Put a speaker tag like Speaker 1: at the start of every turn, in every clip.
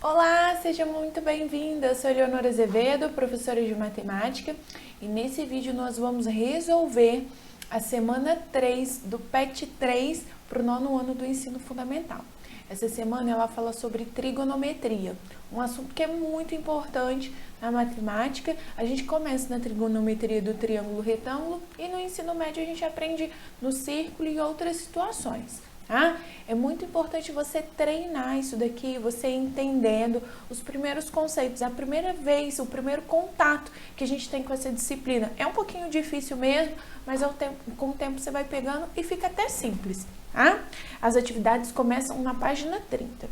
Speaker 1: Olá, seja muito bem-vinda. Eu sou Eleonora Azevedo, professora de matemática, e nesse vídeo nós vamos resolver a semana 3 do PET 3 para o 9º ano do ensino fundamental. Essa semana ela fala sobre trigonometria, um assunto que é muito importante na matemática. A gente começa na trigonometria do triângulo retângulo e no ensino médio a gente aprende no círculo e outras situações. É muito importante você treinar isso daqui, você entendendo os primeiros conceitos, a primeira vez, o primeiro contato que a gente tem com essa disciplina. É um pouquinho difícil mesmo, mas com o tempo você vai pegando e fica até simples. As atividades começam na página 30.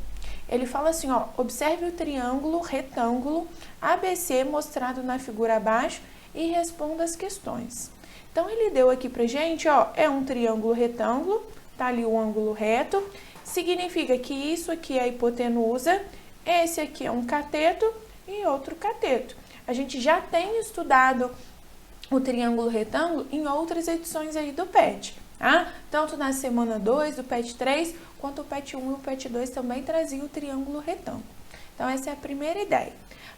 Speaker 1: Ele fala assim, observe o triângulo retângulo ABC mostrado na figura abaixo e responda as questões. Então, ele deu aqui pra gente, é um triângulo retângulo, tá ali o ângulo reto, significa que isso aqui é a hipotenusa, esse aqui é um cateto e outro cateto. A gente já tem estudado o triângulo retângulo em outras edições aí do PET, Tanto na semana 2 do PET 3, quanto o PET 1 e o PET 2 também traziam o triângulo retângulo. Então, essa é a primeira ideia.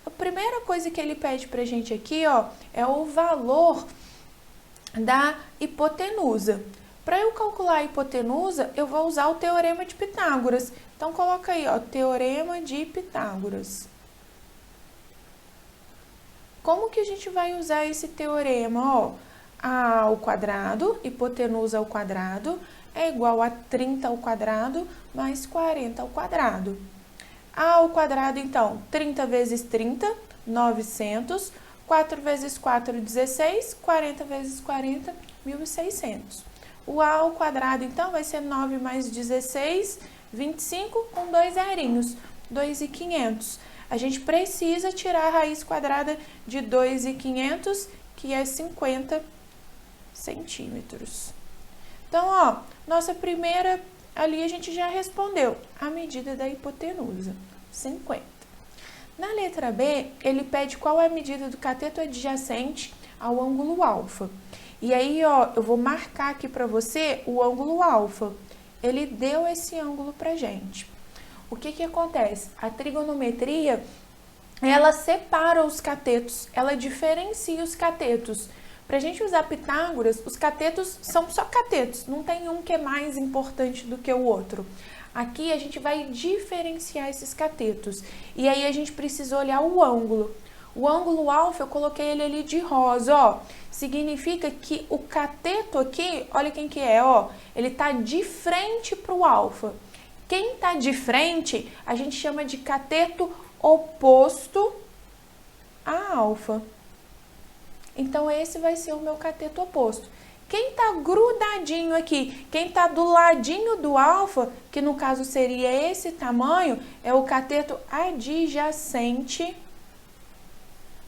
Speaker 1: A primeira coisa que ele pede pra gente aqui, é o valor da hipotenusa. Para eu calcular a hipotenusa, eu vou usar o Teorema de Pitágoras. Então, coloca aí, Teorema de Pitágoras. Como que a gente vai usar esse teorema? A ao quadrado, hipotenusa ao quadrado, é igual a 30 ao quadrado mais 40 ao quadrado. A ao quadrado, então, 30 vezes 30, 900. 4 vezes 4, 16. 40 vezes 40, 1.600. O A ao quadrado, então, vai ser 9 mais 16, 25, com 2 zerinhos, 2.500. A gente precisa tirar a raiz quadrada de 2.500, que é 50 centímetros. Então, nossa primeira ali a gente já respondeu, a medida da hipotenusa, 50. Na letra B, ele pede qual é a medida do cateto adjacente ao ângulo alfa. E aí, eu vou marcar aqui para você o ângulo alfa. Ele deu esse ângulo pra gente. O que acontece? A trigonometria, ela separa os catetos, ela diferencia os catetos. Pra gente usar Pitágoras, os catetos são só catetos, não tem um que é mais importante do que o outro. Aqui a gente vai diferenciar esses catetos. E aí a gente precisa olhar o ângulo. O ângulo alfa, eu coloquei ele ali de rosa, Significa que o cateto aqui, olha quem que é, ele tá de frente para o alfa. Quem tá de frente, a gente chama de cateto oposto a alfa. Então, esse vai ser o meu cateto oposto. Quem tá grudadinho aqui, quem tá do ladinho do alfa, que no caso seria esse tamanho, é o cateto adjacente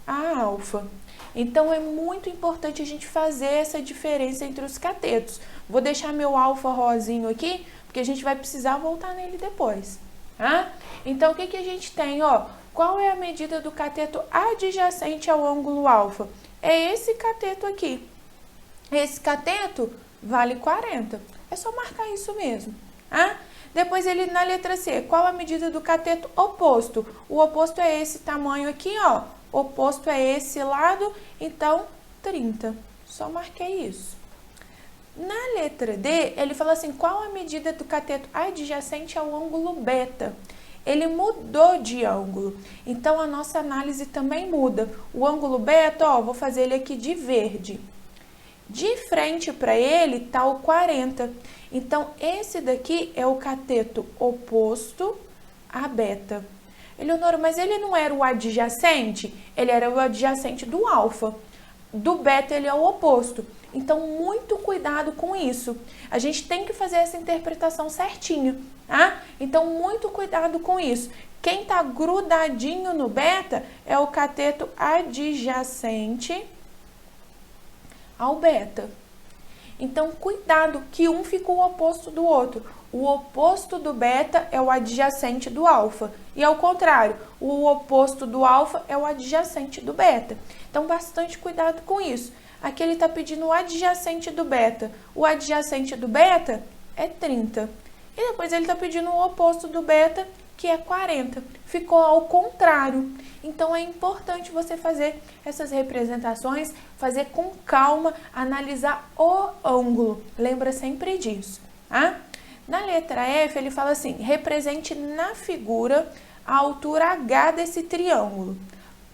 Speaker 1: a alfa. Então, é muito importante a gente fazer essa diferença entre os catetos. Vou deixar meu alfa rosinho aqui, porque a gente vai precisar voltar nele depois, Então, o que a gente tem, Qual é a medida do cateto adjacente ao ângulo alfa? É esse cateto aqui. Esse cateto vale 40. É só marcar isso mesmo, Depois, ele na letra C, qual a medida do cateto oposto? O oposto é esse tamanho aqui, Oposto é esse lado, então 30. Só marquei isso. Na letra D, ele fala assim, qual a medida do cateto adjacente ao ângulo beta? Ele mudou de ângulo, então a nossa análise também muda. O ângulo beta, vou fazer ele aqui de verde. De frente para ele tá o 40. Então, esse daqui é o cateto oposto a beta. Eleonora, mas ele não era o adjacente? Ele era o adjacente do alfa. Do beta, ele é o oposto. Então, muito cuidado com isso. A gente tem que fazer essa interpretação certinha, Então, muito cuidado com isso. Quem tá grudadinho no beta é o cateto adjacente ao beta. Então, cuidado que um ficou o oposto do outro. O oposto do beta é o adjacente do alfa. E ao contrário, o oposto do alfa é o adjacente do beta. Então, bastante cuidado com isso. Aqui ele está pedindo o adjacente do beta. O adjacente do beta é 30. E depois ele está pedindo o oposto do beta, que é 40. Ficou ao contrário. Então, é importante você fazer essas representações, fazer com calma, analisar o ângulo. Lembra sempre disso, tá? Na letra F, ele fala assim, represente na figura a altura H desse triângulo.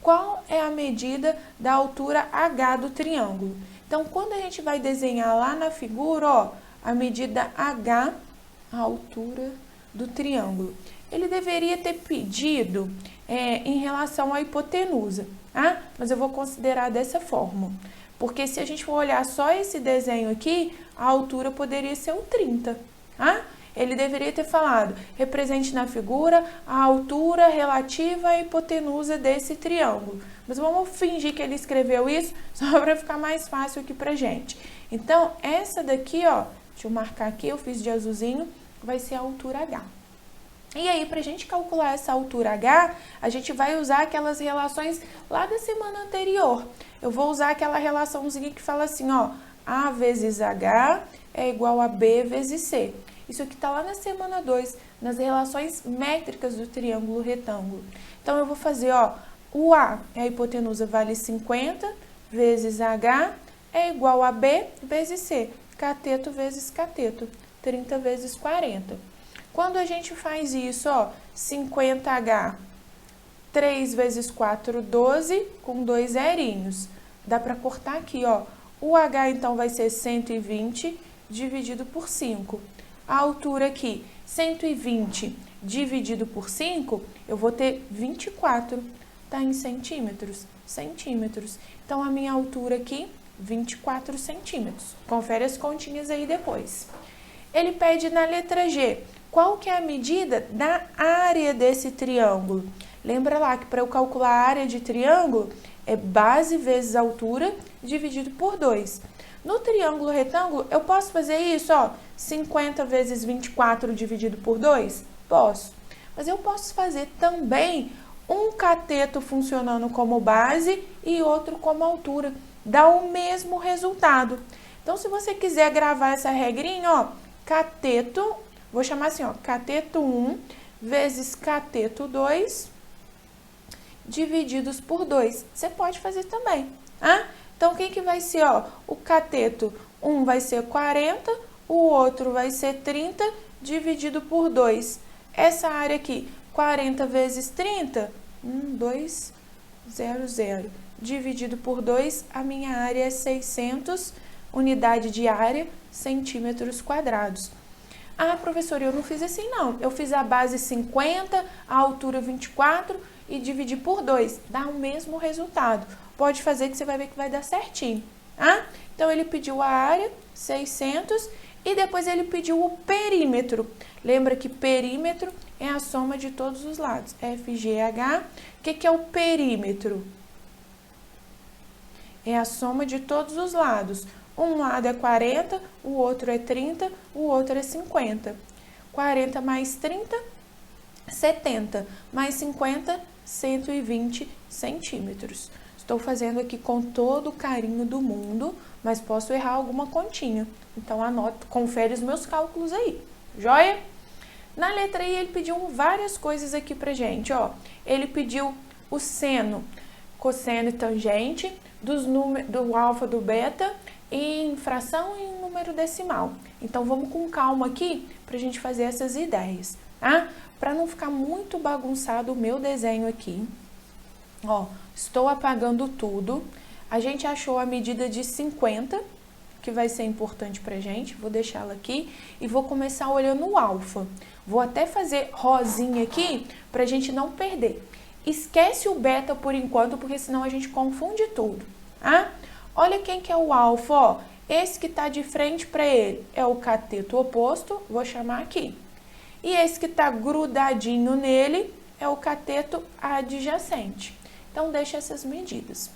Speaker 1: Qual é a medida da altura H do triângulo? Então, quando a gente vai desenhar lá na figura, ó, a medida H, a altura do triângulo. Ele deveria ter pedido em relação à hipotenusa, tá? Mas eu vou considerar dessa forma. Porque se a gente for olhar só esse desenho aqui, a altura poderia ser o 30, tá? Ele deveria ter falado, represente na figura a altura relativa à hipotenusa desse triângulo. Mas vamos fingir que ele escreveu isso, só para ficar mais fácil aqui pra gente. Então, essa daqui, ó, deixa eu marcar aqui, eu fiz de azulzinho, vai ser a altura H. E aí, pra gente calcular essa altura H, a gente vai usar aquelas relações lá da semana anterior. Eu vou usar aquela relaçãozinha que fala assim, ó, A vezes H é igual a B vezes C. Isso aqui está lá na semana 2, nas relações métricas do triângulo retângulo. Então, eu vou fazer, ó, o A, a hipotenusa vale 50 vezes H é igual a B vezes C. Cateto vezes cateto, 30 vezes 40. Quando a gente faz isso, ó, 50H, 3 vezes 4, 12, com 2 zerinhos. Dá para cortar aqui, ó. O H, então, vai ser 120 dividido por 5. A altura aqui, 120 dividido por 5, eu vou ter 24, tá em centímetros? Centímetros. Então, a minha altura aqui, 24 centímetros. Confere as continhas aí depois. Ele pede na letra G, qual que é a medida da área desse triângulo? Lembra lá que para eu calcular a área de triângulo, é base vezes altura dividido por 2. No triângulo retângulo, eu posso fazer isso, ó, 50 vezes 24 dividido por 2? Posso. Mas eu posso fazer também um cateto funcionando como base e outro como altura. Dá o mesmo resultado. Então, se você quiser gravar essa regrinha, ó, cateto, vou chamar assim, ó, cateto 1 vezes cateto 2 divididos por 2. Você pode fazer também, tá? Então, quem que vai ser, ó, o cateto 1 vai ser 40, o outro vai ser 30 dividido por 2. Essa área aqui, 40 vezes 30, 2, 0, 0. Dividido por 2, a minha área é 600, unidade de área, centímetros quadrados. Ah, professora, eu não fiz assim não. Eu fiz a base 50, a altura 24 e dividi por 2. Dá o mesmo resultado. Pode fazer que você vai ver que vai dar certinho. Ah? Então, ele pediu a área, 600, e depois ele pediu o perímetro. Lembra que perímetro é a soma de todos os lados. FGH. O que é o perímetro? É a soma de todos os lados. Um lado é 40, o outro é 30, o outro é 50. 40 mais 30, 70. Mais 50, 120 centímetros. Estou fazendo aqui com todo o carinho do mundo, mas posso errar alguma continha. Então, anoto, confere os meus cálculos aí. Joia? Na letra I, ele pediu várias coisas aqui pra gente, ó. Ele pediu o seno, cosseno e tangente, do alfa, do beta, em fração e em número decimal. Então, vamos com calma aqui pra gente fazer essas ideias, tá? Pra não ficar muito bagunçado o meu desenho aqui, ó, estou apagando tudo. A gente achou a medida de 50, que vai ser importante pra gente. Vou deixá-la aqui e vou começar olhando o alfa. Vou até fazer rosinha aqui pra gente não perder. Esquece o beta por enquanto, porque senão a gente confunde tudo, tá? Olha quem que é o alfa, ó. Esse que tá de frente para ele é o cateto oposto, vou chamar aqui. E esse que tá grudadinho nele é o cateto adjacente. Então, deixa essas medidas.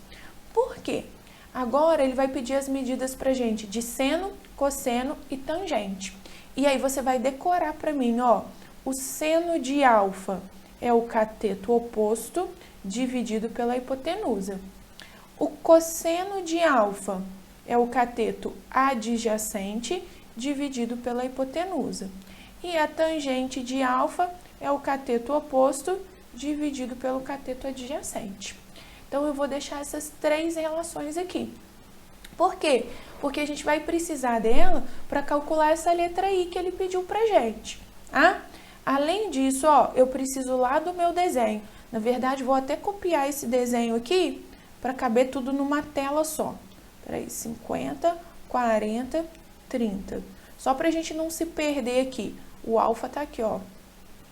Speaker 1: Por quê? Agora, ele vai pedir as medidas pra gente de seno, cosseno e tangente. E aí, você vai decorar pra mim, ó. O seno de alfa é o cateto oposto dividido pela hipotenusa. O cosseno de alfa é o cateto adjacente dividido pela hipotenusa. E a tangente de alfa é o cateto oposto dividido pelo cateto adjacente. Então, eu vou deixar essas três relações aqui. Por quê? Porque a gente vai precisar dela para calcular essa letra I que ele pediu pra gente, tá? Além disso, ó, eu preciso lá do meu desenho. Na verdade, vou até copiar esse desenho aqui para caber tudo numa tela só. Peraí, 50, 40, 30. Só para a gente não se perder aqui. O alfa tá aqui, ó,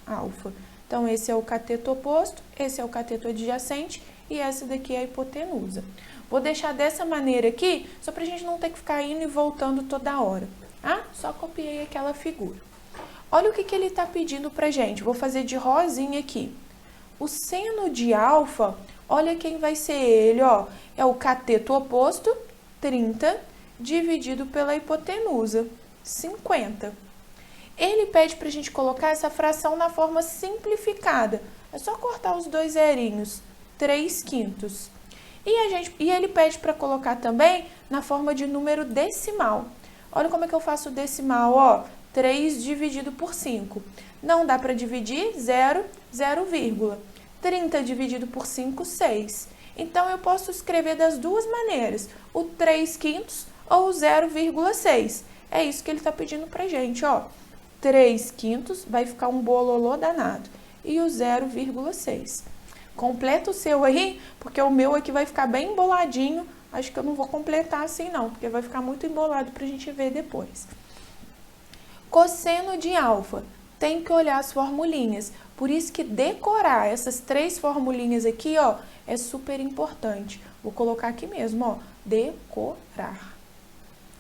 Speaker 1: alfa. Então, esse é o cateto oposto, esse é o cateto adjacente e essa daqui é a hipotenusa. Vou deixar dessa maneira aqui, só para a gente não ter que ficar indo e voltando toda hora, tá? Só copiei aquela figura. Olha o que ele está pedindo pra gente. Vou fazer de rosinha aqui. O seno de alfa, olha quem vai ser ele, ó. É o cateto oposto, 30, dividido pela hipotenusa, 50. Ele pede pra gente colocar essa fração na forma simplificada. É só cortar os dois zerinhos, 3/5. E ele pede para colocar também na forma de número decimal. Olha como é que eu faço o decimal, ó. 3 dividido por 5. Não dá para dividir, 0, 0, 30 dividido por 5, 6. Então, eu posso escrever das duas maneiras, o 3/5 ou o 0,6. É isso que ele está pedindo pra gente, ó. 3/5 vai ficar um bololô danado. E o 0,6. Completa o seu aí, porque o meu aqui vai ficar bem emboladinho. Acho que eu não vou completar assim não, porque vai ficar muito embolado pra gente ver depois. Cosseno de alfa, tem que olhar as formulinhas. Por isso que decorar essas três formulinhas aqui, ó, é super importante. Vou colocar aqui mesmo, ó, decorar.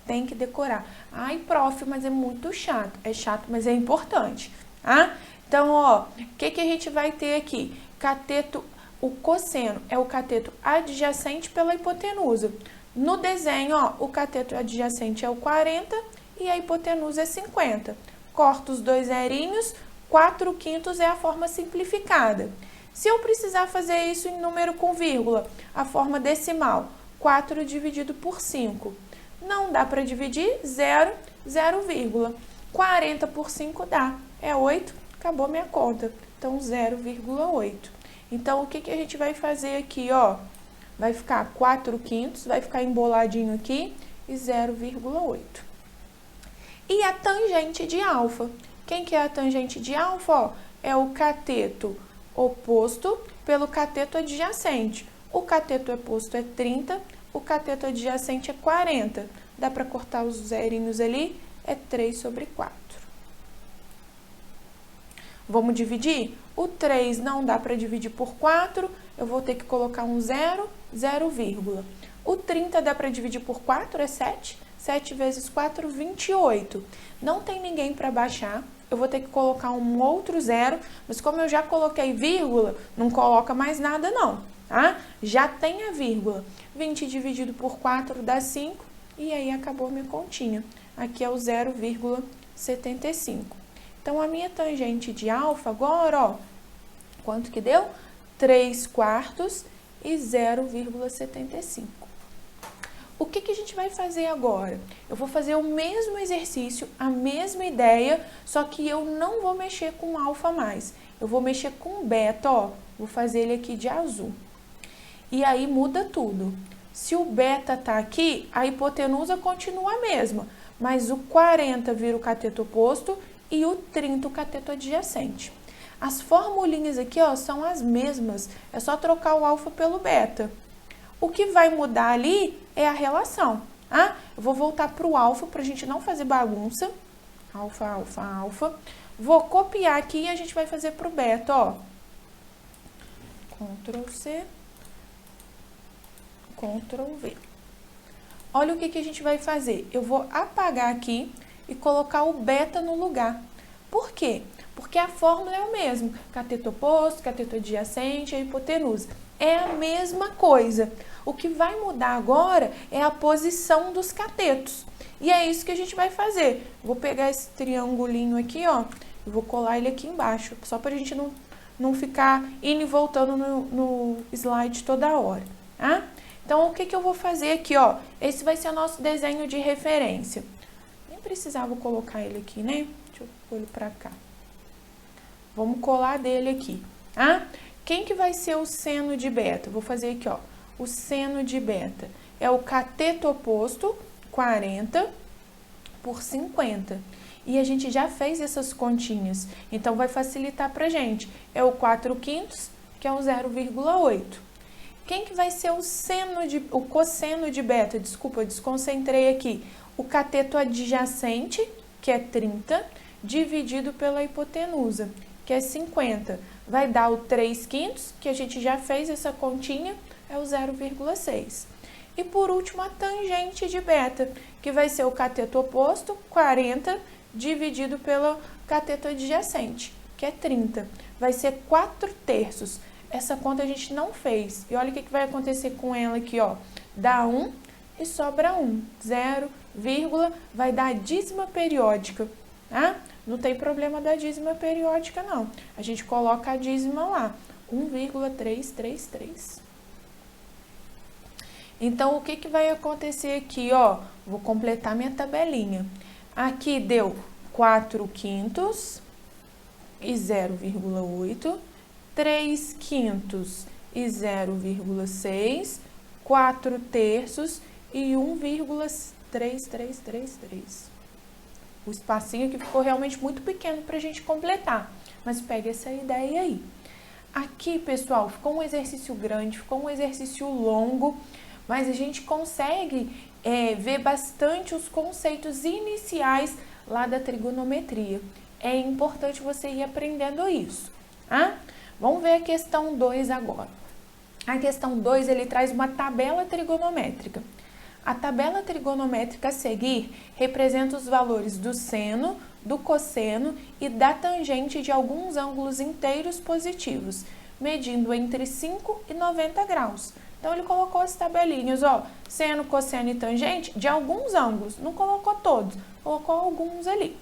Speaker 1: Tem que decorar. Ai, prof, mas é muito chato. É chato, mas é importante, tá? Então, ó, o que a gente vai ter aqui? Cateto, o cosseno é o cateto adjacente pela hipotenusa. No desenho, ó, o cateto adjacente é o 40 e a hipotenusa é 50. Corto os dois zerinhos, 4/5 é a forma simplificada. Se eu precisar fazer isso em número com vírgula, a forma decimal, 4 dividido por 5. Não dá para dividir, 0, 0, 40 por 5 dá, é 8, acabou minha conta. Então, 0,8. Então, o que a gente vai fazer aqui, ó? Vai ficar 4/5, vai ficar emboladinho aqui e 0,8. E a tangente de alfa. Quem que é a tangente de alfa? Ó, é o cateto oposto pelo cateto adjacente. O cateto oposto é 30, o cateto adjacente é 40. Dá para cortar os zerinhos ali? É 3/4. Vamos dividir? O 3 não dá para dividir por 4, eu vou ter que colocar um 0, 0, O 30 dá para dividir por 4, é 7. 7 vezes 4, 28. Não tem ninguém para baixar, eu vou ter que colocar um outro 0, mas como eu já coloquei vírgula, não coloca mais nada não, tá? Já tem a vírgula. 20 dividido por 4 dá 5, e aí acabou a minha continha. Aqui é o 0,75. Então, a minha tangente de alfa agora, ó, quanto que deu? 3/4 e 0,75. O que a gente vai fazer agora? Eu vou fazer o mesmo exercício, a mesma ideia, só que eu não vou mexer com alfa mais. Eu vou mexer com beta, ó. Vou fazer ele aqui de azul. E aí muda tudo. Se o beta tá aqui, a hipotenusa continua a mesma, mas o 40 vira o cateto oposto e o 30 o cateto adjacente. As formulinhas aqui, ó, são as mesmas, é só trocar o alfa pelo beta. O que vai mudar ali é a relação, tá? Eu vou voltar para o alfa para a gente não fazer bagunça. Alfa, alfa, alfa. Vou copiar aqui e a gente vai fazer para o beta, ó. Ctrl C, Ctrl V. Olha o que a gente vai fazer. Eu vou apagar aqui e colocar o beta no lugar. Por quê? Porque a fórmula é o mesmo. Cateto oposto, cateto adjacente, a hipotenusa. É a mesma coisa. O que vai mudar agora é a posição dos catetos. E é isso que a gente vai fazer. Vou pegar esse triangulinho aqui, ó, e vou colar ele aqui embaixo, só pra gente não ficar indo e voltando no slide toda hora, tá? Então, o que eu vou fazer aqui, ó? Esse vai ser o nosso desenho de referência. Nem precisava colocar ele aqui, né? Deixa eu pôr ele pra cá. vamos colar dele aqui, tá? Quem que vai ser o seno de beta? Vou fazer aqui, ó, o seno de beta. É o cateto oposto, 40 por 50. E a gente já fez essas continhas, então vai facilitar pra gente. É o 4/5, que é o 0,8. Quem que vai ser o cosseno de beta? Desculpa, eu desconcentrei aqui. O cateto adjacente, que é 30, dividido pela hipotenusa, que é 50. Vai dar o 3/5, que a gente já fez essa continha, é o 0,6. E por último, a tangente de beta, que vai ser o cateto oposto, 40, dividido pelo cateto adjacente, que é 30. Vai ser 4/3. Essa conta a gente não fez. E olha o que vai acontecer com ela aqui, ó. Dá 1 e sobra 1. 0, vai dar a dízima periódica, tá? Não tem problema da dízima periódica, não. A gente coloca a dízima lá. 1,333. Então, o que vai acontecer aqui, ó? Vou completar minha tabelinha. Aqui deu 4/5 e 0,8, 3/5 e 0,6, 4/3 e 1,3333. O espacinho aqui ficou realmente muito pequeno para a gente completar, mas pega essa ideia aí. Aqui, pessoal, ficou um exercício grande, ficou um exercício longo, mas a gente consegue ver bastante os conceitos iniciais lá da trigonometria. É importante você ir aprendendo isso, tá? Vamos ver a questão 2 agora. A questão 2, ele traz uma tabela trigonométrica. A tabela trigonométrica a seguir representa os valores do seno, do cosseno e da tangente de alguns ângulos inteiros positivos, medindo entre 5 e 90 graus. Então, ele colocou as tabelinhas, ó, seno, cosseno e tangente de alguns ângulos. Não colocou todos, colocou alguns ali.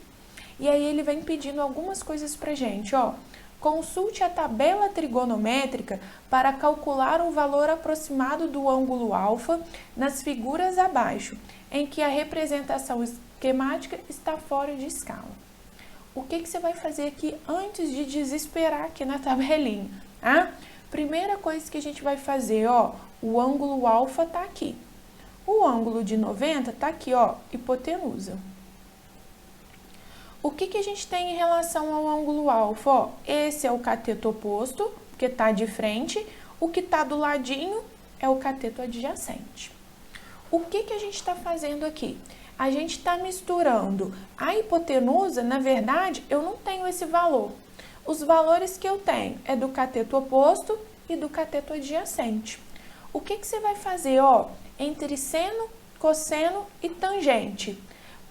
Speaker 1: E aí, ele vem pedindo algumas coisas pra gente, ó. Consulte a tabela trigonométrica para calcular o valor aproximado do ângulo alfa nas figuras abaixo, em que a representação esquemática está fora de escala. O que você vai fazer aqui antes de desesperar aqui na tabelinha, tá? Primeira coisa que a gente vai fazer, ó, o ângulo alfa tá aqui. O ângulo de 90 tá aqui, ó, hipotenusa. O que a gente tem em relação ao ângulo alfa? Ó, esse é o cateto oposto, que está de frente. O que está do ladinho é o cateto adjacente. O que a gente está fazendo aqui? A gente está misturando a hipotenusa, na verdade, eu não tenho esse valor. Os valores que eu tenho é do cateto oposto e do cateto adjacente. O que você vai fazer, ó, entre seno, cosseno e tangente?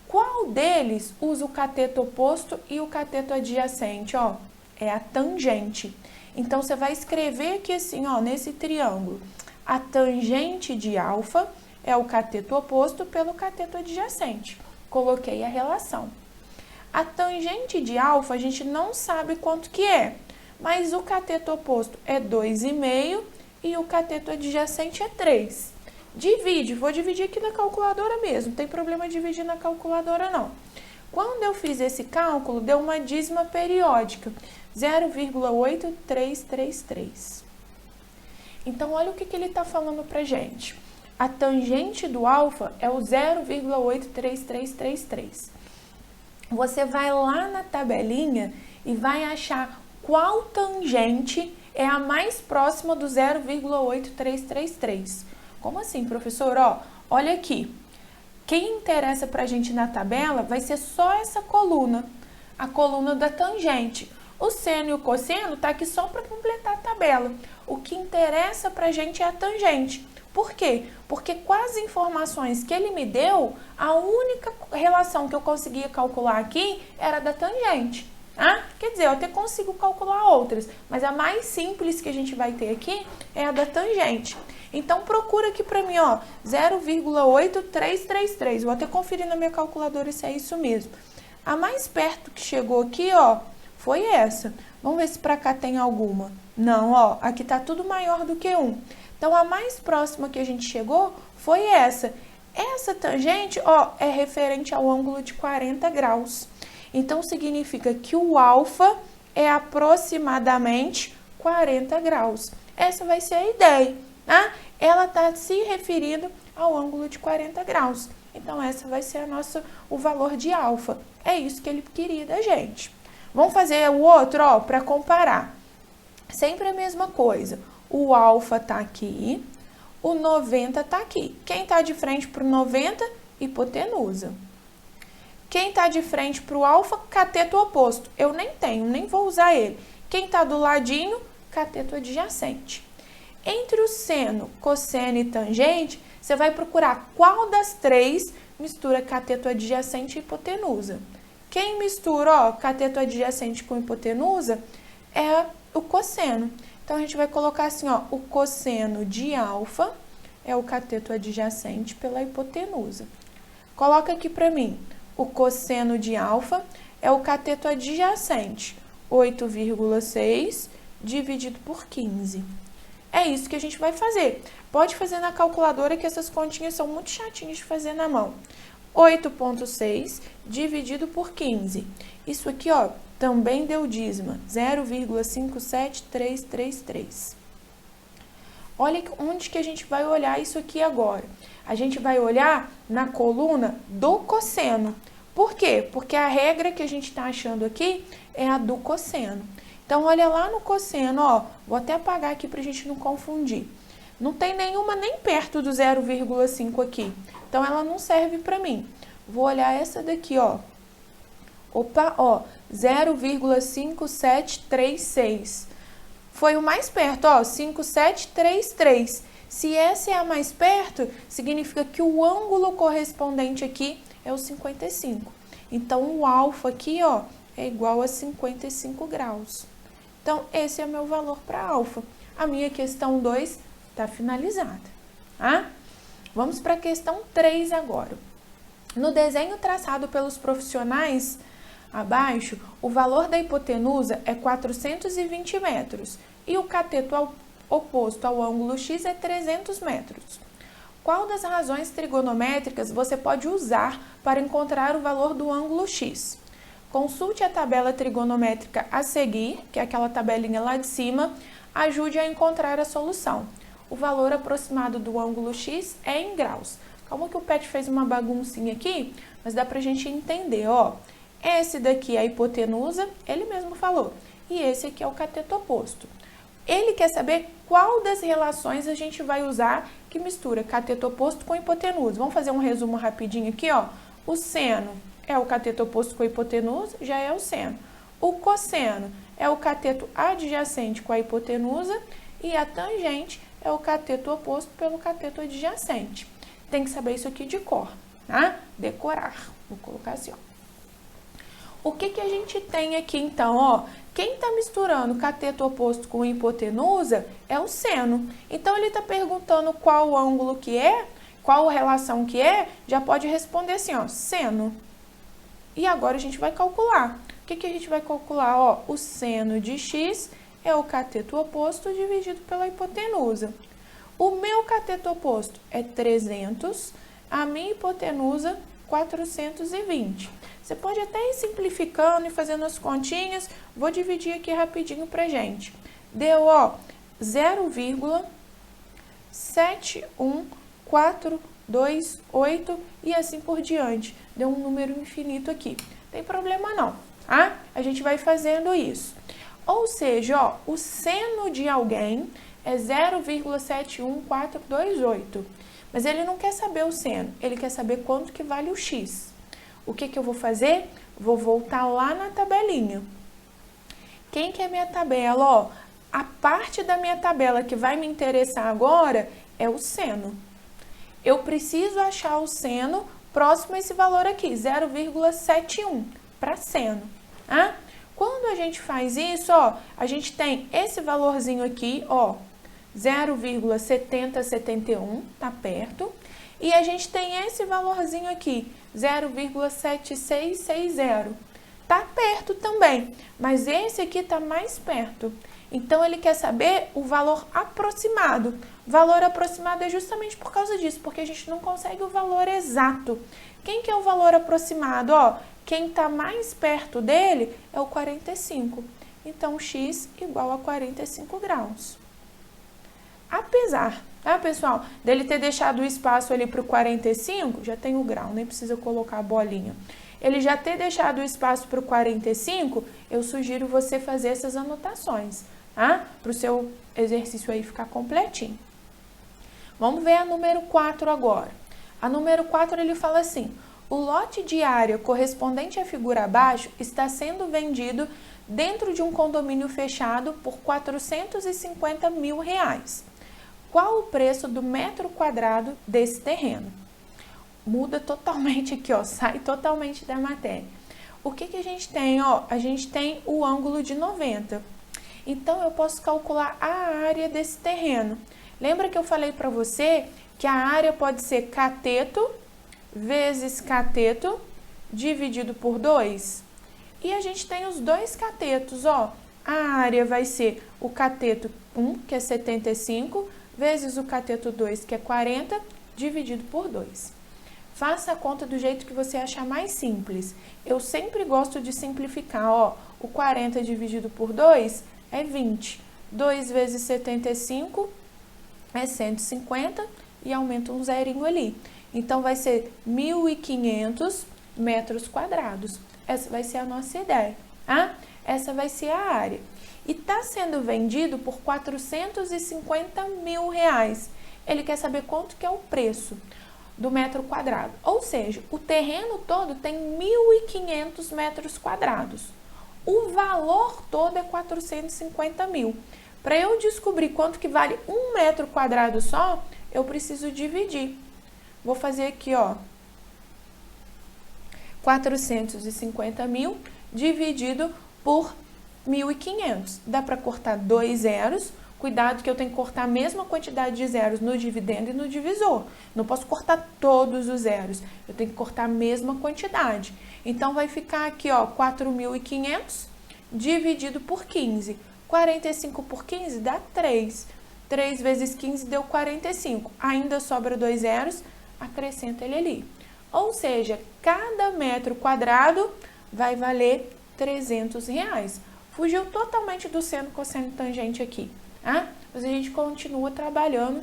Speaker 1: Qual deles usa o cateto oposto e o cateto adjacente, ó? É a tangente. Então, você vai escrever aqui assim, ó, nesse triângulo. A tangente de alfa é o cateto oposto pelo cateto adjacente. Coloquei a relação. A tangente de alfa, a gente não sabe quanto que é, mas o cateto oposto é 2,5 e o cateto adjacente é 3. Divide, vou dividir aqui na calculadora mesmo, não tem problema dividir na calculadora não. Quando eu fiz esse cálculo, deu uma dízima periódica, 0,8333. Então, olha o que ele está falando pra gente. A tangente do alfa é o 0,83333. Você vai lá na tabelinha e vai achar qual tangente é a mais próxima do 0,8333. Como assim, professor? Ó, olha aqui. Quem interessa pra gente na tabela vai ser só essa coluna, a coluna da tangente. O seno e o cosseno tá aqui só para completar a tabela. O que interessa pra gente é a tangente. Por quê? Porque com as informações que ele me deu, a única relação que eu conseguia calcular aqui era da tangente. Ah, quer dizer, eu até consigo calcular outras, mas a mais simples que a gente vai ter aqui é a da tangente. Então, procura aqui para mim, ó, 0,8333. Vou até conferir na minha calculadora se é isso mesmo. A mais perto que chegou aqui, ó, foi essa. Vamos ver se para cá tem alguma. Não, ó, aqui tá tudo maior do que 1. Então, a mais próxima que a gente chegou foi essa. Essa tangente, ó, é referente ao ângulo de 40 graus. Então, significa que o alfa é aproximadamente 40 graus. Essa vai ser a ideia, tá? Ela está se referindo ao ângulo de 40 graus. Então, essa vai ser o valor de alfa. É isso que ele queria da gente. Vamos fazer o outro, ó, para comparar. Sempre a mesma coisa. O alfa está aqui, o 90 está aqui. Quem está de frente para o 90? Hipotenusa. Quem está de frente para o alfa? Cateto oposto. Eu nem tenho, nem vou usar ele. Quem está do ladinho? Cateto adjacente. Entre o seno, cosseno e tangente, você vai procurar qual das três mistura cateto adjacente e hipotenusa. Quem mistura, ó, cateto adjacente com hipotenusa é o cosseno. Então, a gente vai colocar assim, ó, o cosseno de alfa é o cateto adjacente pela hipotenusa. Coloca aqui para mim, o cosseno de alfa é o cateto adjacente, 8,6 dividido por 15. É isso que a gente vai fazer. Pode fazer na calculadora que essas continhas são muito chatinhas de fazer na mão. 8,6 dividido por 15. Isso aqui, ó, também deu dízima, 0,57333. Olha onde que a gente vai olhar isso aqui agora. A gente vai olhar na coluna do cosseno. Por quê? Porque a regra que a gente está achando aqui é a do cosseno. Então, olha lá no cosseno, ó, vou até apagar aqui para a gente não confundir. Não tem nenhuma nem perto do 0,5 aqui. Então, ela não serve para mim. Vou olhar essa daqui, ó. Opa, ó, 0,5736. Foi o mais perto, ó, 5733. Se essa é a mais perto, significa que o ângulo correspondente aqui é o 55. Então, o alfa aqui, ó, é igual a 55 graus. Então, esse é o meu valor para alfa. A minha questão 2 está finalizada, tá? Vamos para a questão 3 agora. No desenho traçado pelos profissionais abaixo, o valor da hipotenusa é 420 metros e o cateto oposto ao ângulo X é 300 metros. Qual das razões trigonométricas você pode usar para encontrar o valor do ângulo X? Consulte a tabela trigonométrica a seguir, que é aquela tabelinha lá de cima, ajude a encontrar a solução. O valor aproximado do ângulo X é em graus. Calma que o Pet fez uma baguncinha aqui, mas dá pra gente entender, ó. Esse daqui é a hipotenusa, ele mesmo falou, e esse aqui é o cateto oposto. Ele quer saber qual das relações a gente vai usar que mistura cateto oposto com hipotenusa. Vamos fazer um resumo rapidinho aqui, ó. O seno é o cateto oposto com a hipotenusa, já é o seno. O cosseno é o cateto adjacente com a hipotenusa e a tangente é o cateto oposto pelo cateto adjacente. Tem que saber isso aqui de cor, tá? Decorar. Vou colocar assim, ó. O que que a gente tem aqui, então, ó? Quem está misturando cateto oposto com hipotenusa é o seno. Então, ele está perguntando qual ângulo que é, qual relação que é, já pode responder assim, ó, seno. E agora a gente vai calcular. O que que a gente vai calcular? Ó, o seno de x é o cateto oposto dividido pela hipotenusa. O meu cateto oposto é 300, a minha hipotenusa 420. Você pode até ir simplificando e fazendo as continhas. Vou dividir aqui rapidinho pra gente. Deu, ó, 0,71428 e assim por diante. Deu um número infinito aqui. Não tem problema não, tá? A gente vai fazendo isso. Ou seja, ó, o seno de alguém é 0,71428. Mas ele não quer saber o seno, ele quer saber quanto que vale o x. O que que eu vou fazer? Vou voltar lá na tabelinha. Quem que é minha tabela? Ó, a parte da minha tabela que vai me interessar agora é o seno. Eu preciso achar o seno próximo a esse valor aqui, 0,71, para seno. Tá? Quando a gente faz isso, ó, a gente tem esse valorzinho aqui, ó, 0,7071, tá perto. E a gente tem esse valorzinho aqui, 0,7660. Tá perto também, mas esse aqui tá mais perto. Então, ele quer saber o valor aproximado. Valor aproximado é justamente por causa disso, porque a gente não consegue o valor exato. Quem que é o valor aproximado? Ó, quem tá mais perto dele é o 45. então x igual a 45 graus. Apesar, tá, pessoal, dele ter deixado o espaço ali para o 45, já tem o grau, nem precisa colocar a bolinha. Ele já ter deixado o espaço para o 45, eu sugiro você fazer essas anotações, tá? Para o seu exercício aí ficar completinho. Vamos ver a número 4 agora. A número 4 ele fala assim: o lote de área correspondente à figura abaixo está sendo vendido dentro de um condomínio fechado por R$450 mil. Qual o preço do metro quadrado desse terreno? Muda totalmente aqui, ó, sai totalmente da matéria. O que a gente tem, ó? A gente tem o ângulo de 90. Então, eu posso calcular a área desse terreno. Lembra que eu falei para você que a área pode ser cateto vezes cateto dividido por 2? E a gente tem os dois catetos, ó. A área vai ser o cateto 1, que é 75, vezes o cateto 2, que é 40, dividido por 2. Faça a conta do jeito que você achar mais simples. Eu sempre gosto de simplificar, ó. O 40 dividido por 2 é 20. 2 vezes 75 é 150 e aumenta um zerinho ali. Então, vai ser 1.500 metros quadrados. Essa vai ser a nossa ideia, tá? Essa vai ser a área. E está sendo vendido por R$450 mil. Ele quer saber quanto que é o preço do metro quadrado. Ou seja, o terreno todo tem 1.500 metros quadrados. O valor todo é 450 mil. Para eu descobrir quanto que vale um metro quadrado só, eu preciso dividir. Vou fazer aqui, ó, 450 mil dividido por 1.500. Dá para cortar 2 zeros. Cuidado que eu tenho que cortar a mesma quantidade de zeros no dividendo e no divisor. Não posso cortar todos os zeros. Eu tenho que cortar a mesma quantidade. Então, vai ficar aqui, ó, 4.500 dividido por 15. 45 por 15 dá 3. 3 vezes 15 deu 45. Ainda sobra 2 zeros, acrescenta ele ali. Ou seja, cada metro quadrado vai valer R$300. Fugiu totalmente do seno, cosseno e tangente aqui, tá? Mas a gente continua trabalhando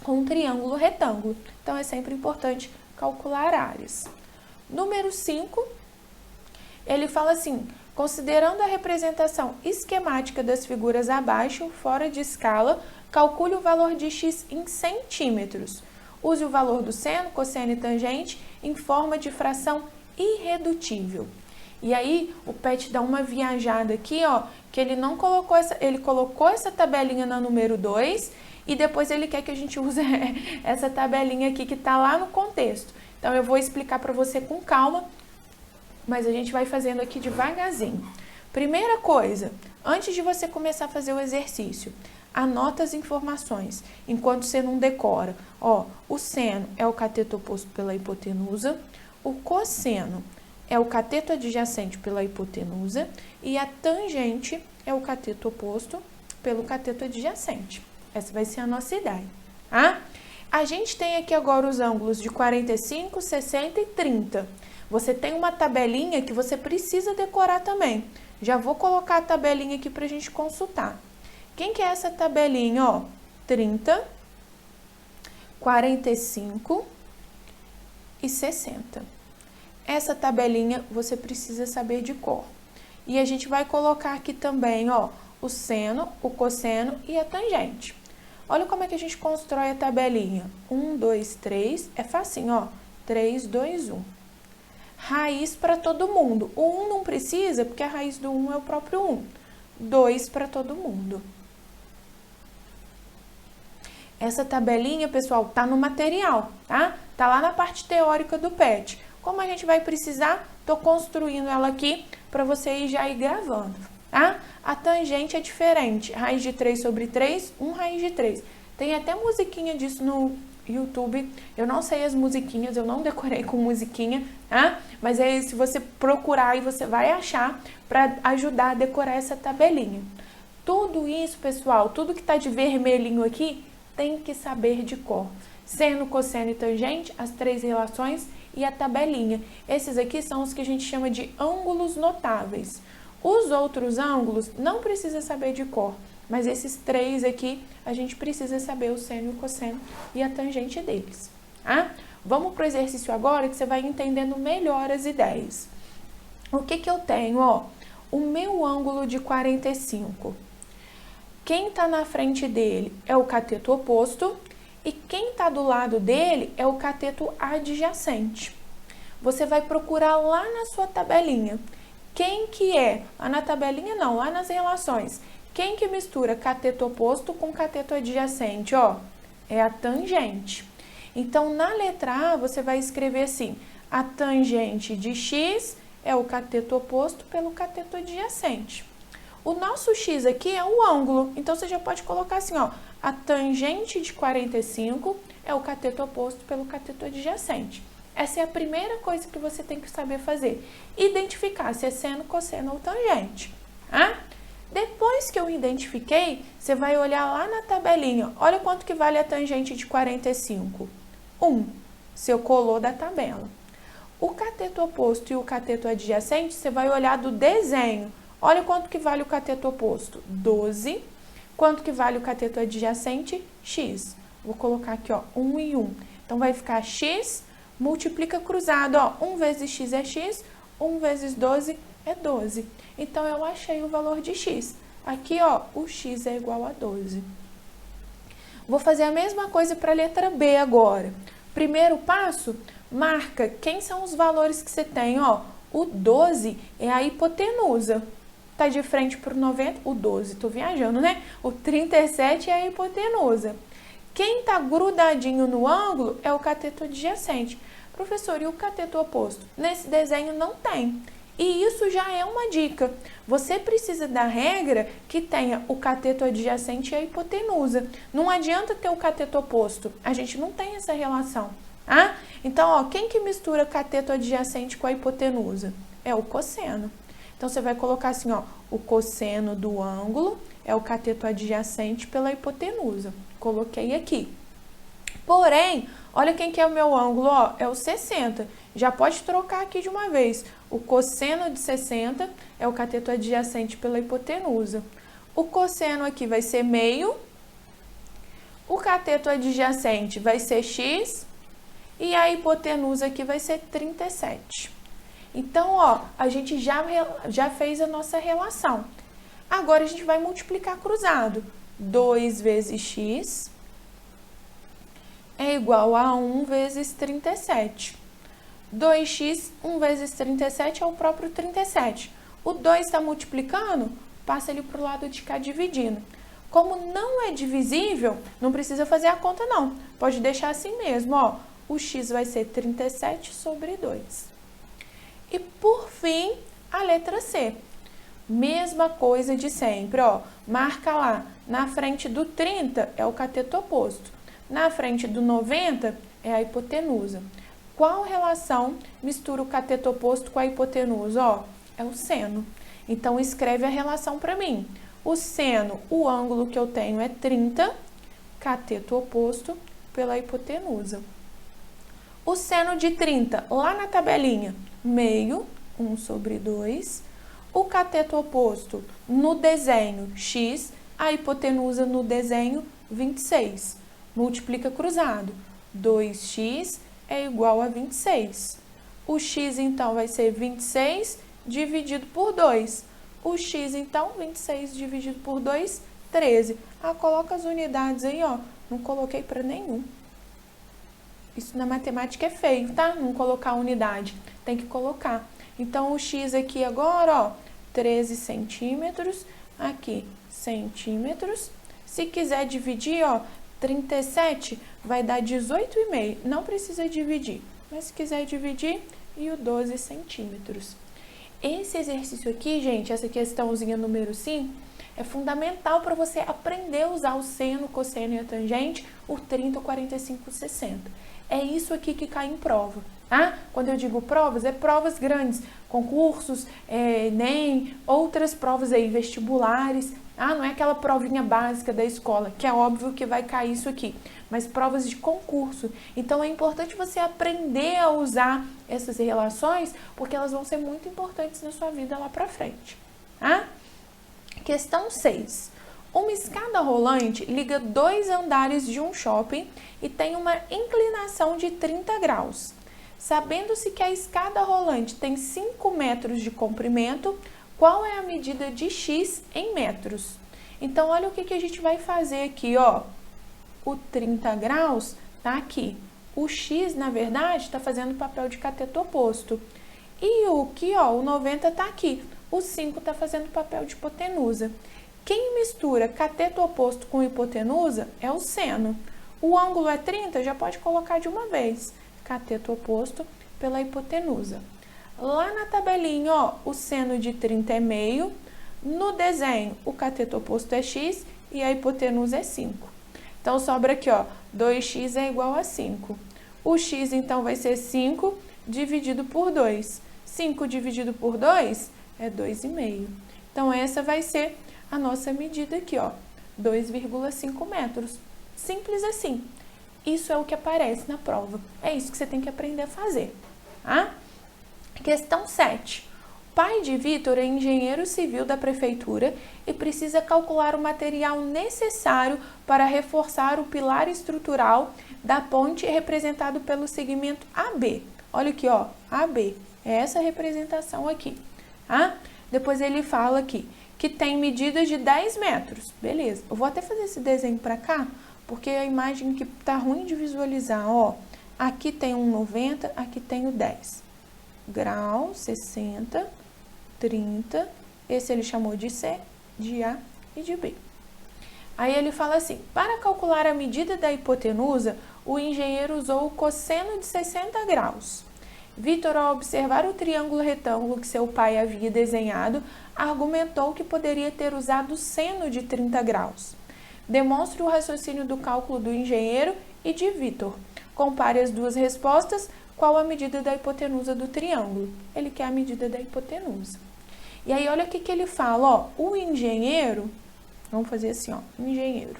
Speaker 1: com um triângulo retângulo. Então, é sempre importante calcular áreas. Número 5, ele fala assim: considerando a representação esquemática das figuras abaixo, fora de escala, calcule o valor de x em centímetros. Use o valor do seno, cosseno e tangente em forma de fração irredutível. E aí, o Pet dá uma viajada aqui, ó, que ele não colocou ele colocou essa tabelinha na número 2 e depois ele quer que a gente use essa tabelinha aqui que tá lá no contexto. Então, eu vou explicar para você com calma, mas a gente vai fazendo aqui devagarzinho. Primeira coisa, antes de você começar a fazer o exercício, anota as informações, enquanto você não decora. Ó, o seno é o cateto oposto pela hipotenusa, o cosseno é o cateto adjacente pela hipotenusa e a tangente é o cateto oposto pelo cateto adjacente. Essa vai ser a nossa ideia, tá? A gente tem aqui agora os ângulos de 45, 60 e 30. Você tem uma tabelinha que você precisa decorar também. Já vou colocar a tabelinha aqui pra gente consultar. Quem que é essa tabelinha, ó? 30, 45 e 60. Essa tabelinha você precisa saber de cor. E a gente vai colocar aqui também, ó, o seno, o cosseno e a tangente. Olha como é que a gente constrói a tabelinha. 1, 2, 3, é facinho, ó. 3, 2, 1. Raiz para todo mundo. O 1 não precisa, porque a raiz do 1 é o próprio 1. 2 para todo mundo. Essa tabelinha, pessoal, tá no material, tá? Tá lá na parte teórica do PET. Como a gente vai precisar, tô construindo ela aqui para você já ir gravando, tá? A tangente é diferente. Raiz de 3 sobre 3, 1 raiz de 3. Tem até musiquinha disso no YouTube. Eu não sei as musiquinhas, eu não decorei com musiquinha, tá? Mas aí, se você procurar aí, você vai achar para ajudar a decorar essa tabelinha. Tudo isso, pessoal, tudo que tá de vermelhinho aqui, tem que saber de cor. Seno, cosseno e tangente, as 3 relações e a tabelinha. Esses aqui são os que a gente chama de ângulos notáveis. Os outros ângulos não precisa saber de cor, mas esses 3 aqui a gente precisa saber o seno e o cosseno e a tangente deles, tá? Vamos para o exercício agora que você vai entendendo melhor as ideias. O que eu tenho, ó? O meu ângulo de 45. Quem está na frente dele é o cateto oposto e quem está do lado dele é o cateto adjacente. Você vai procurar lá na sua tabelinha. Quem que é? Lá na tabelinha não, lá nas relações. Quem que mistura cateto oposto com cateto adjacente, ó? É a tangente. Então, na letra A, você vai escrever assim, a tangente de x é o cateto oposto pelo cateto adjacente. O nosso x aqui é o ângulo, então você já pode colocar assim, ó, a tangente de 45 é o cateto oposto pelo cateto adjacente. Essa é a primeira coisa que você tem que saber fazer, identificar se é seno, cosseno ou tangente, tá? Depois que eu identifiquei, você vai olhar lá na tabelinha, olha quanto que vale a tangente de 45. 1, você colou da tabela. O cateto oposto e o cateto adjacente, você vai olhar do desenho. Olha quanto que vale o cateto oposto, 12. Quanto que vale o cateto adjacente? X. Vou colocar aqui, ó, 1 e 1. Então, vai ficar x, multiplica cruzado, ó, 1 vezes x é x, 1 vezes 12 é 12. Então, eu achei o valor de x. Aqui, ó, o x é igual a 12. Vou fazer a mesma coisa para a letra B agora. Primeiro passo, marca quem são os valores que você tem, ó. O 12 é a hipotenusa. Tá de frente para o 90, o 12, tô viajando, né? O 37 é a hipotenusa. Quem tá grudadinho no ângulo é o cateto adjacente. Professor, e o cateto oposto? Nesse desenho não tem. E isso já é uma dica. Você precisa da regra que tenha o cateto adjacente e a hipotenusa. Não adianta ter o cateto oposto. A gente não tem essa relação. Ah? Então, ó, quem que mistura cateto adjacente com a hipotenusa? É o cosseno. Então, você vai colocar assim, ó, o cosseno do ângulo é o cateto adjacente pela hipotenusa. Coloquei aqui. Porém, olha quem que é o meu ângulo, ó, é o 60. Já pode trocar aqui de uma vez. O cosseno de 60 é o cateto adjacente pela hipotenusa. O cosseno aqui vai ser meio. O cateto adjacente vai ser x. E a hipotenusa aqui vai ser 37. Então, ó, a gente já fez a nossa relação. Agora, a gente vai multiplicar cruzado. 2 vezes x é igual a 1 vezes 37. 2x, 1 vezes 37 é o próprio 37. O 2 está multiplicando, passa ele para o lado de cá dividindo. Como não é divisível, não precisa fazer a conta não. Pode deixar assim mesmo, ó. O x vai ser 37 sobre 2. E por fim, a letra C. Mesma coisa de sempre, ó. Marca lá, na frente do 30 é o cateto oposto. Na frente do 90 é a hipotenusa. Qual relação mistura o cateto oposto com a hipotenusa? Ó, é o seno. Então, escreve a relação para mim. O seno, o ângulo que eu tenho é 30, cateto oposto pela hipotenusa. O seno de 30, lá na tabelinha, meio, 1 sobre 2. O cateto oposto no desenho, x, a hipotenusa no desenho, 26. Multiplica cruzado. 2x é igual a 26. O x, então, vai ser 26 dividido por 2. O x, então, 26 dividido por 2, 13. Ah, coloca as unidades aí, ó. Não coloquei para nenhum. Isso na matemática é feio, tá? Não colocar unidade. Tem que colocar. Então, o x aqui agora, ó, 13 centímetros. Aqui, centímetros. Se quiser dividir, ó, 37 vai dar 18,5. Não precisa dividir. Mas se quiser dividir, e o 12 centímetros. Esse exercício aqui, gente, essa questãozinha número 5, é fundamental para você aprender a usar o seno, o cosseno e a tangente, o 30, o 45, o 60. É isso aqui que cai em prova, tá? Quando eu digo provas, é provas grandes, concursos, ENEM, outras provas aí, vestibulares, tá? Não é aquela provinha básica da escola, que é óbvio que vai cair isso aqui, mas provas de concurso. Então, é importante você aprender a usar essas relações, porque elas vão ser muito importantes na sua vida lá pra frente. tá? Questão 6. Uma escada rolante liga 2 andares de um shopping e tem uma inclinação de 30 graus. Sabendo-se que a escada rolante tem 5 metros de comprimento, qual é a medida de x em metros? Então, olha o que a gente vai fazer aqui, ó. O 30 graus tá aqui. O x, na verdade, está fazendo o papel de cateto oposto. E o aqui, ó, o 90 tá aqui. O 5 está fazendo o papel de hipotenusa. Quem mistura cateto oposto com hipotenusa é o seno. O ângulo é 30, já pode colocar de uma vez. Cateto oposto pela hipotenusa. Lá na tabelinha, ó, o seno de 30 é meio. No desenho, o cateto oposto é x e a hipotenusa é 5. Então, sobra aqui, ó, 2x é igual a 5. O x, então, vai ser 5 dividido por 2. 5 dividido por 2 é 2,5. Então, essa vai ser a nossa medida aqui, ó, 2,5 metros. Simples assim. Isso é o que aparece na prova. É isso que você tem que aprender a fazer, tá? Questão 7. O pai de Vitor é engenheiro civil da prefeitura e precisa calcular o material necessário para reforçar o pilar estrutural da ponte representado pelo segmento AB. Olha aqui, ó, AB. É essa representação aqui, tá? Depois ele fala aqui que tem medidas de 10 metros. Beleza. Eu vou até fazer esse desenho para cá, porque a imagem que tá ruim de visualizar, ó. Aqui tem um 90, aqui tem o 10. Grau, 60, 30. Esse ele chamou de C, de A e de B. Aí ele fala assim, para calcular a medida da hipotenusa, o engenheiro usou o cosseno de 60 graus. Vitor, ao observar o triângulo retângulo que seu pai havia desenhado, argumentou que poderia ter usado o seno de 30 graus. Demonstre o raciocínio do cálculo do engenheiro e de Vitor. Compare as duas respostas. Qual a medida da hipotenusa do triângulo? Ele quer a medida da hipotenusa. E aí, olha o que ele fala, ó. O engenheiro, vamos fazer assim, ó, engenheiro.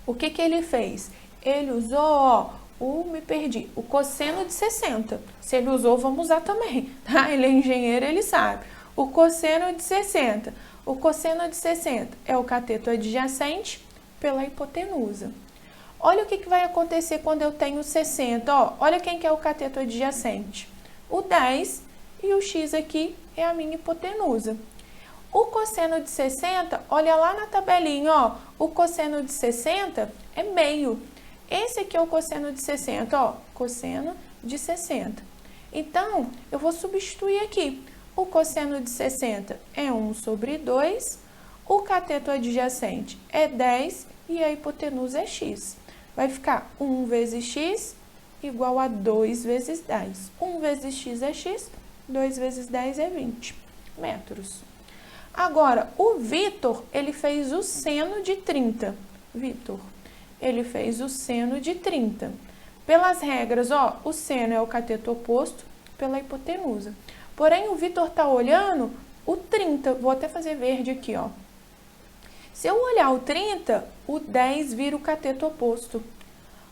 Speaker 1: O que ele fez? Ele usou, ó, o cosseno de 60. Se ele usou, vamos usar também, tá? Ele é engenheiro, ele sabe. O cosseno de 60. O cosseno de 60 é o cateto adjacente pela hipotenusa. Olha o que vai acontecer quando eu tenho 60, ó. Olha quem que é o cateto adjacente. O 10 e o x aqui é a minha hipotenusa. O cosseno de 60, olha lá na tabelinha, ó. O cosseno de 60 é meio. Esse aqui é o cosseno de 60, ó. Cosseno de 60. Então, eu vou substituir aqui. O cosseno de 60 é 1 sobre 2. O cateto adjacente é 10 e a hipotenusa é x. Vai ficar 1 vezes x igual a 2 vezes 10. 1 vezes x é x, 2 vezes 10 é 20 metros. Agora, o Vitor, ele fez o seno de 30. Vitor, ele fez o seno de 30. Pelas regras, ó, o seno é o cateto oposto pela hipotenusa. Porém, o Vitor tá olhando o 30. Vou até fazer verde aqui, ó. Se eu olhar o 30, o 10 vira o cateto oposto.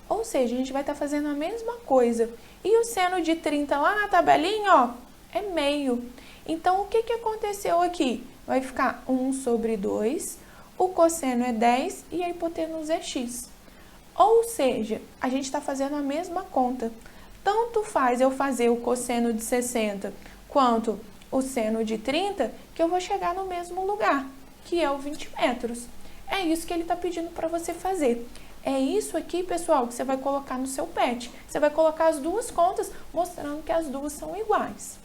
Speaker 1: Ou seja, a gente vai estar fazendo a mesma coisa. E o seno de 30 lá na tabelinha, ó, é meio. Então, o que aconteceu aqui? Vai ficar 1 sobre 2, o cosseno é 10 e a hipotenusa é x. Ou seja, a gente está fazendo a mesma conta. Tanto faz eu fazer o cosseno de 60 quanto o seno de 30, que eu vou chegar no mesmo lugar, que é o 20 metros. É isso que ele está pedindo para você fazer. É isso aqui, pessoal, que você vai colocar no seu PET. Você vai colocar as duas contas, mostrando que as duas são iguais.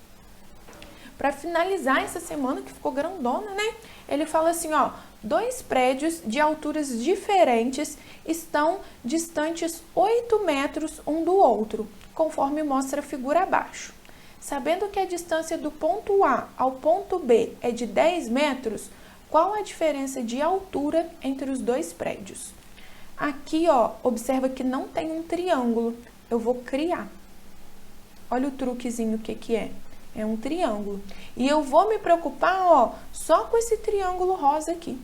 Speaker 1: Para finalizar essa semana, que ficou grandona, né? Ele fala assim, ó, 2 prédios de alturas diferentes estão distantes 8 metros um do outro, conforme mostra a figura abaixo. Sabendo que a distância do ponto A ao ponto B é de 10 metros, qual a diferença de altura entre os 2 prédios? Aqui, ó, observa que não tem um triângulo. Eu vou criar. Olha o truquezinho que é. É um triângulo. E eu vou me preocupar, ó, só com esse triângulo rosa aqui.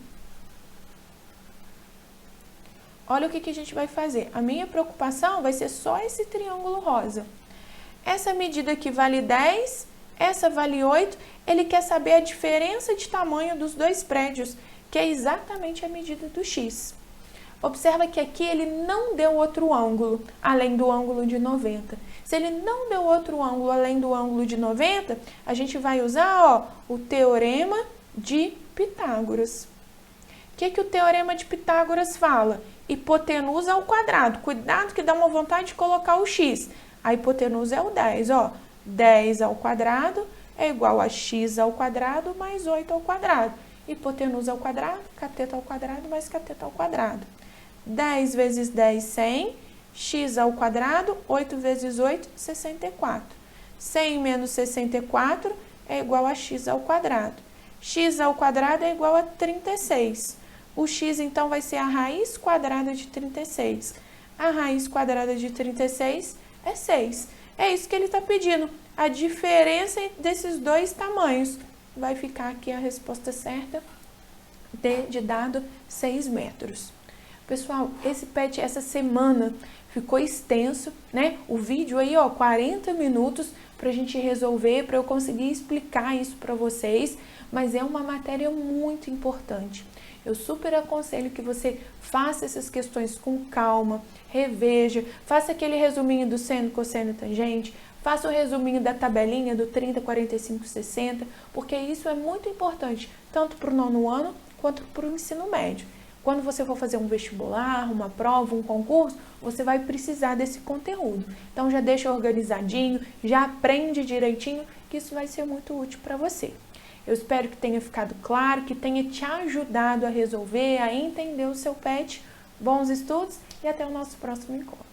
Speaker 1: Olha o que a gente vai fazer. A minha preocupação vai ser só esse triângulo rosa. Essa medida aqui vale 10 essa vale 8, ele quer saber a diferença de tamanho dos dois prédios, que é exatamente a medida do x. Observa que aqui ele não deu outro ângulo, além do ângulo de 90. Se ele não deu outro ângulo, além do ângulo de 90, a gente vai usar o Teorema de Pitágoras. O que o Teorema de Pitágoras fala? Hipotenusa ao quadrado. Cuidado que dá uma vontade de colocar o x. A hipotenusa é o 10, 10 ao quadrado é igual a x ao quadrado mais 8 ao quadrado. Hipotenusa ao quadrado, cateto ao quadrado mais cateto ao quadrado. 10 vezes 10, 100. X ao quadrado, 8 vezes 8, 64. 100 menos 64 é igual a x ao quadrado. X ao quadrado é igual a 36. O x, então, vai ser a raiz quadrada de 36. A raiz quadrada de 36 é 6. É isso que ele está pedindo. A diferença desses dois tamanhos. Vai ficar aqui a resposta certa de dado 6 metros. Pessoal, esse PET essa semana ficou extenso, né? O vídeo aí, 40 minutos pra gente resolver, para eu conseguir explicar isso para vocês, mas é uma matéria muito importante. Eu super aconselho que você faça essas questões com calma, reveja, faça aquele resuminho do seno, cosseno e tangente, faça o resuminho da tabelinha do 30, 45, 60, porque isso é muito importante, tanto para o 9º ano quanto para o ensino médio. Quando você for fazer um vestibular, uma prova, um concurso, você vai precisar desse conteúdo. Então já deixa organizadinho, já aprende direitinho, que isso vai ser muito útil para você. Eu espero que tenha ficado claro, que tenha te ajudado a resolver, a entender o seu PET. Bons estudos e até o nosso próximo encontro.